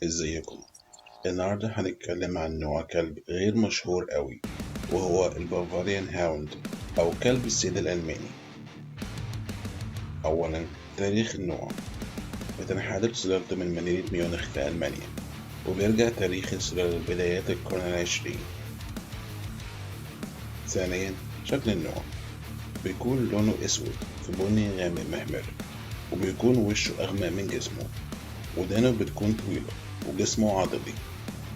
ازيكم؟ النهاردة هنتكلم عن نوع كلب غير مشهور قوي، وهو البافاريان هاوند أو كلب الصيد الألماني. أولا، تاريخ النوع. بتنحدر سلالته من مدينة ميونخ في ألمانيا، وبيرجع تاريخ السلالة لبدايات القرن العشرين. ثانيا، شكل النوع. بيكون لونه أسود في بني غامق محمر، وبيكون وشه أغمق من جسمه، ودانه بتكون طويلة وجسمه عضلي.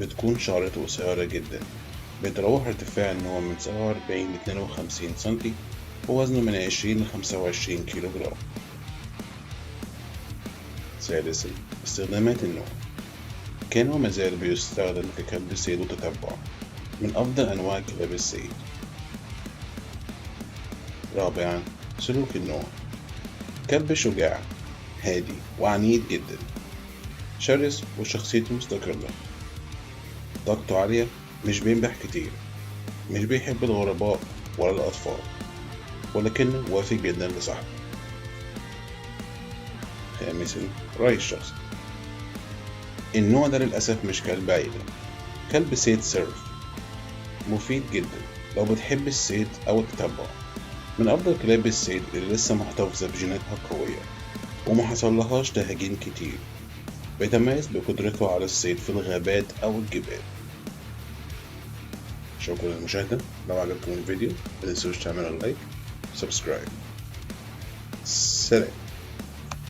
بتكون شعرته قصيرة جدا. بيتراوح ارتفاع النوع من 47 ل 52 سنتي، ووزنه من 20 ل 25 كيلو جرام. ثالثا، استخدامات النوع. كان وما زال بيستخدم ككلب صيد وتتبع، من أفضل أنواع كلاب الصيد. رابعا، سلوك النوع. كلب شجاع، هادي وعنيد جدا، شرس وشخصيته مستقلة. طاقته عالية، مش بينبح كتير، مش بيحب الغرباء ولا الأطفال، ولكنه وافي جدا لصاحبه. خامسا، رأي الشخص. النوع ده للأسف مش كلب عيلة، كلب صيد صرف، مفيد جدا لو بتحب الصيد أو التتبع. من أفضل كلاب الصيد اللي لسه محتفظة بجيناتها قوية ومحصلهاش تهجين كتير. بيتميز بقدرته على الصيد في الغابات أو الجبال. شكرا للمشاهدة. لو عجبكم الفيديو متنسوش تعملوا لايك وسبسكرايب. سلام.